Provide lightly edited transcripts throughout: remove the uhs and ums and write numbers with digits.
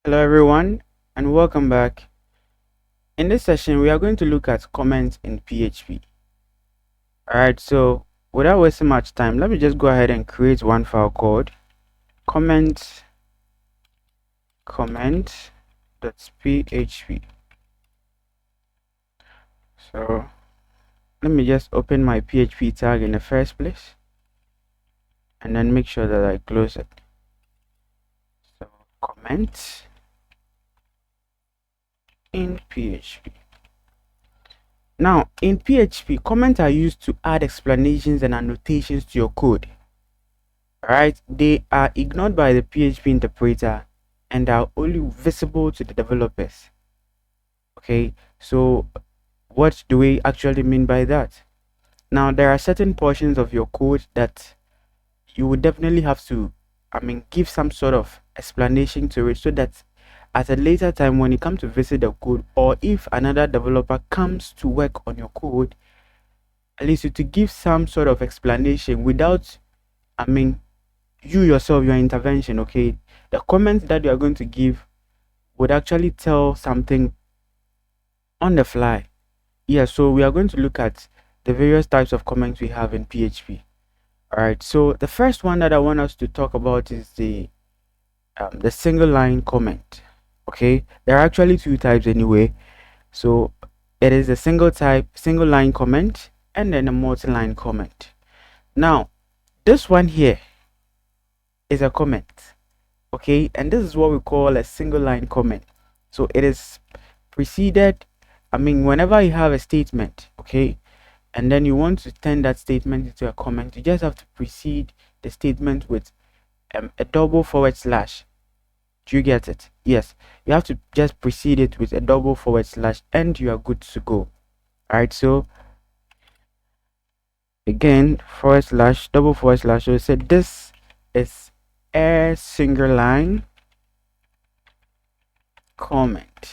Hello everyone and welcome back. In this session we are going to look at comments in PHP. Alright, so without wasting much time, let me just go ahead and create one file called comment.php. So let me just open my PHP tag in the first place and then make sure that I close it. So comment in PHP. Now in PHP, comments are used to add explanations and annotations to your code. Right, they are ignored by the PHP interpreter and are only visible to the developers. Okay, so what do we actually mean by that? Now there are certain portions of your code that you would definitely have to give some sort of explanation to it, so that at a later time when you come to visit the code, or if another developer comes to work on your code, at least you to give some sort of explanation without you yourself, your intervention. Okay, the comments that you are going to give would actually tell something on the fly. Yeah, so we are going to look at the various types of comments we have in PHP. All right, so the first one that I want us to talk about is the single line comment. Okay, there are actually two types anyway. So it is a single line comment, and then a multi-line comment. Now this one here is a comment. Okay, and this is what we call a single line comment. So it is preceded, whenever you have a statement, okay, and then you want to turn that statement into a comment, you just have to precede the statement with a double forward slash. Do you get it? Yes, you have to just precede it with a double forward slash and you are good to go. All right, so again, forward slash, double forward slash. So it said this is a single line comment.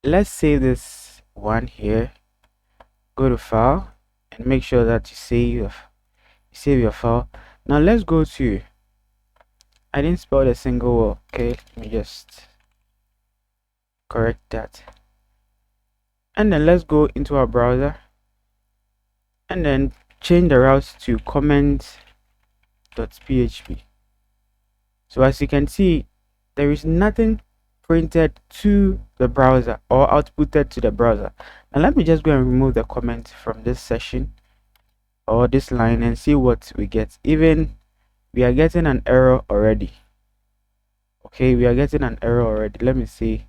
Let's save this one here. Go to file and make sure that you save your file. Now let's go to, I didn't spell the single word. Okay, let me just correct that, and then let's go into our browser and then change the route to comment.php. So as you can see, there is nothing printed to the browser or outputted to the browser. Now let me just go and remove the comment from this session or this line and see what we get. Even we are getting an error already. Okay, we are getting an error already. Let me see.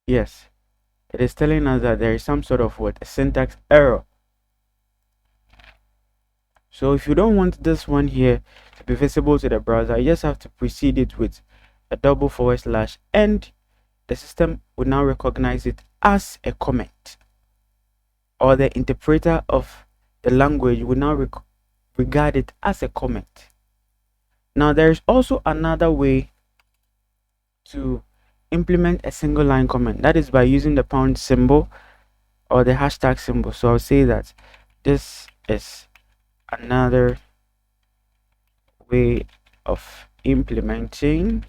Yes, it is telling us that there is some sort of a syntax error. So if you don't want this one here to be visible to the browser, you just have to precede it with a double forward slash, and the system will now recognize it as a comment, or the interpreter of the language will now regard it as a comment. Now there is also another way to implement a single line comment, that is by using the pound symbol or the hashtag symbol. So I'll say that this is another way of implementing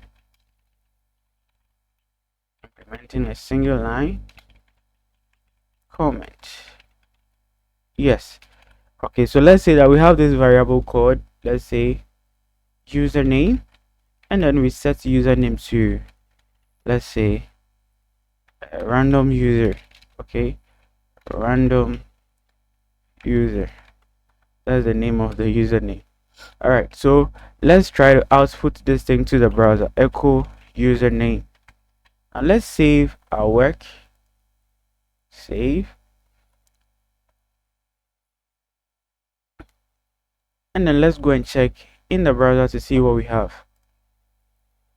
a single line comment. Yes. Okay, so let's say that we have this variable called, let's say, username, and then we set username to, let's say, a random user. Okay, random user, that's the name of the username. All right, so let's try to output this thing to the browser. Echo username, and let's save our work. Save, and then let's go and check in the browser to see what we have.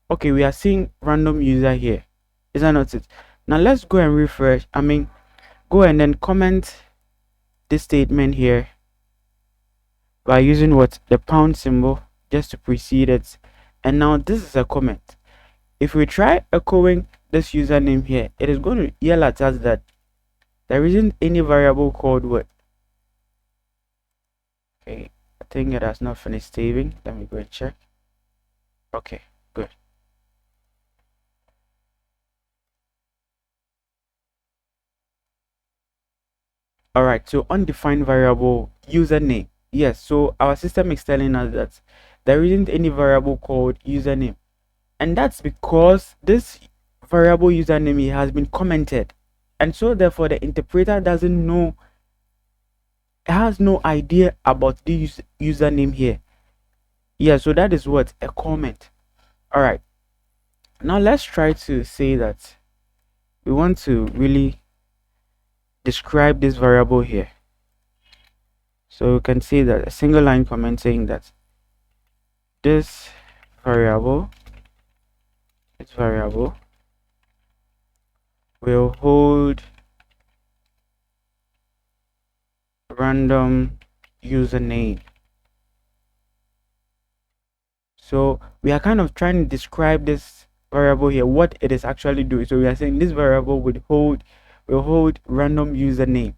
Okay, we are seeing random user here. Is that not it? Now let's go and refresh. Go and then comment this statement here by using the pound symbol just to precede it. And now this is a comment. If we try echoing this username here, it is going to yell at us that there isn't any variable called what? Okay, think it has not finished saving. Let me go and check. Okay, good. All right, so undefined variable username. Yes, so our system is telling us that there isn't any variable called username, and that's because this variable username has been commented, and so therefore the interpreter doesn't know, has no idea about the username here. Yeah, so that is what a comment. All right, now let's try to say that we want to really describe this variable here. So you can see that a single line comment saying that this variable variable will hold random username. So we are kind of trying to describe this variable here, what it is actually doing. So we are saying this variable will hold random username.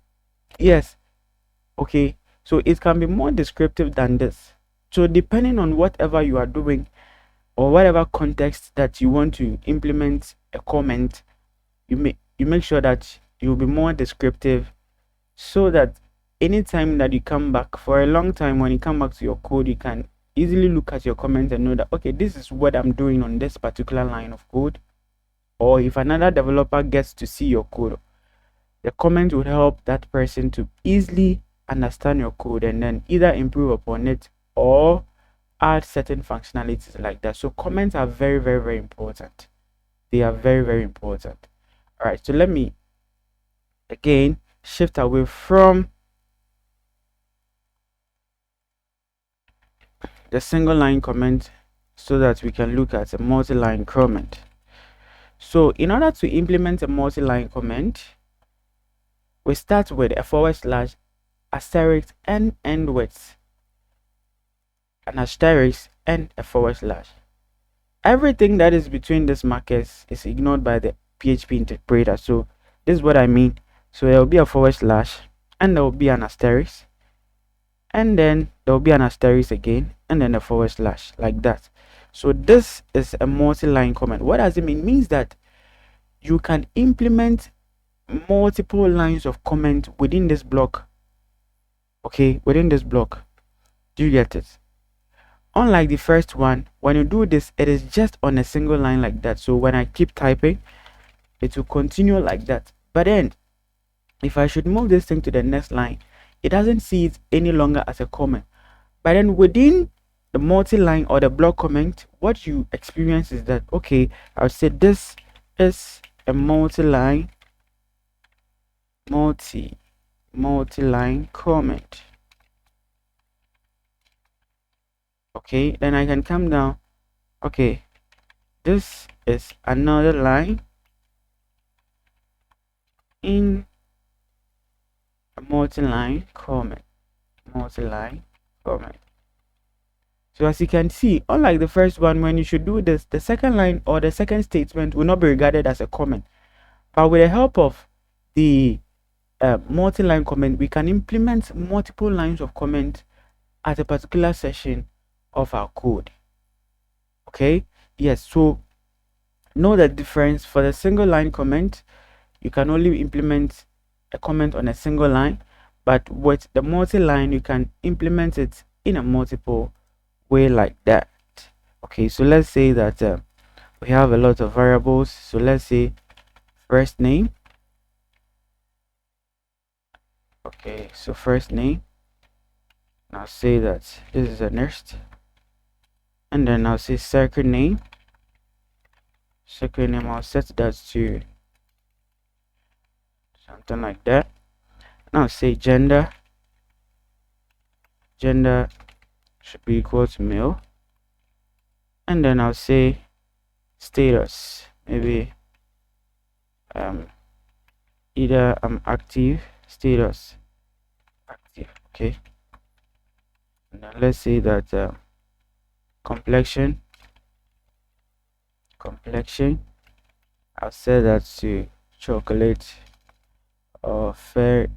Yes, okay, so it can be more descriptive than this. So depending on whatever you are doing or whatever context that you want to implement a comment, you make sure that you'll be more descriptive, so that anytime that you come back for a long time, when you come back to your code, you can easily look at your comments and know that, okay, this is what I'm doing on this particular line of code. Or if another developer gets to see your code, the comment would help that person to easily understand your code and then either improve upon it or add certain functionalities like that. So comments are very, very, very important. They are very, very important. All right, so let me again shift away from the single line comment so that we can look at a multi-line comment. So in order to implement a multi-line comment, we start with a / asterisk and end with an asterisk and a /. Everything that is between these markers is ignored by the PHP interpreter. So this is what I mean. So there will be a / and there will be an asterisk, and then there will be an asterisk again, and then a / like that. So this is a multi-line comment. What does it mean? It means that you can implement multiple lines of comment within this block. Okay, within this block. Do you get it? Unlike the first one, when you do this, it is just on a single line like that. So when I keep typing, it will continue like that. But then if I should move this thing to the next line, it doesn't see it any longer as a comment. But then within the multi-line or the block comment, what you experience is that, okay, I'll say this is a multi-line comment. Okay, then I can come down. Okay, this is another line in a multi-line comment. So as you can see, unlike the first one, when you should do this, the second line or the second statement will not be regarded as a comment. But with the help of the multi-line comment, we can implement multiple lines of comment at a particular section of our code. Okay, yes, so know the difference. For the single line comment, you can only implement a comment on a single line, but with the multi-line, you can implement it in a multiple way like that. Okay, so let's say that we have a lot of variables. So let's say first name. Okay, so first name. Now say that this is a next, and then I'll say second name. I'll set that to something like that. Now say gender should be equal to male, and then I'll say status, maybe either I'm active, status active. Okay, and then let's say that complexion, I'll set that to chocolate or fairer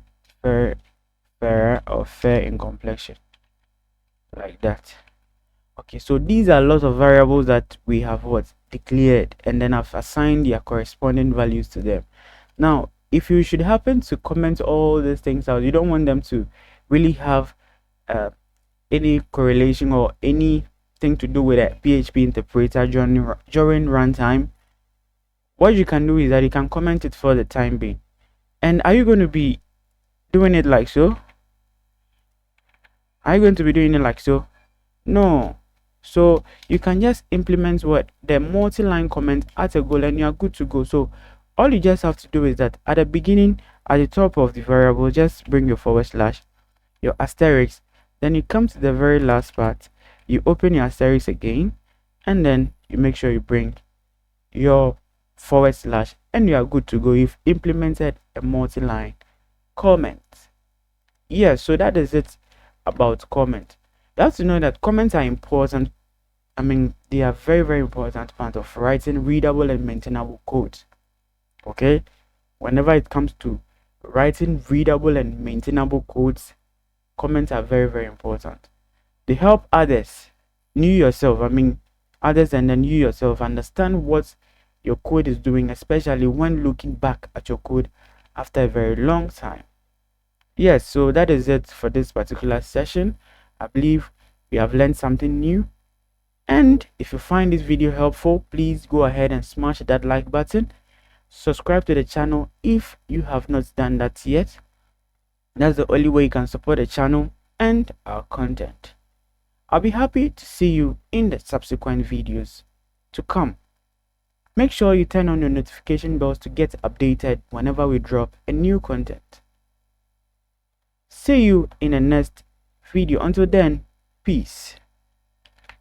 or fair in complexion. like that. Okay, so these are lots of variables that we have what declared, and then I've assigned their corresponding values to them. Now, if you should happen to comment all these things out, you don't want them to really have any correlation or anything to do with a PHP interpreter during runtime. What you can do is that you can comment it for the time being. And are you going to be doing it like so? Are you going to be doing it like so? No. So you can just implement what the multi-line comment at a goal and you are good to go. So all you just have to do is that at the beginning, at the top of the variable, just bring your forward slash, your asterisk, then you come to the very last part, you open your asterisk again, and then you make sure you bring your forward slash, and you are good to go. You've implemented a multi-line comment. Yeah, so that is it about comment. You have to know that comments are important. I mean, they are very, very important part of writing readable and maintainable code. Okay, whenever it comes to writing readable and maintainable codes, comments are very, very important. They help others, others and then you yourself understand what your code is doing, especially when looking back at your code after a very long time. Yes, so that is it for this particular session. I believe we have learned something new. And if you find this video helpful, please go ahead and smash that like button. Subscribe to the channel if you have not done that yet. That's the only way you can support the channel and our content. I'll be happy to see you in the subsequent videos to come. Make sure you turn on your notification bells to get updated whenever we drop a new content. See you in the next video. Until then, peace.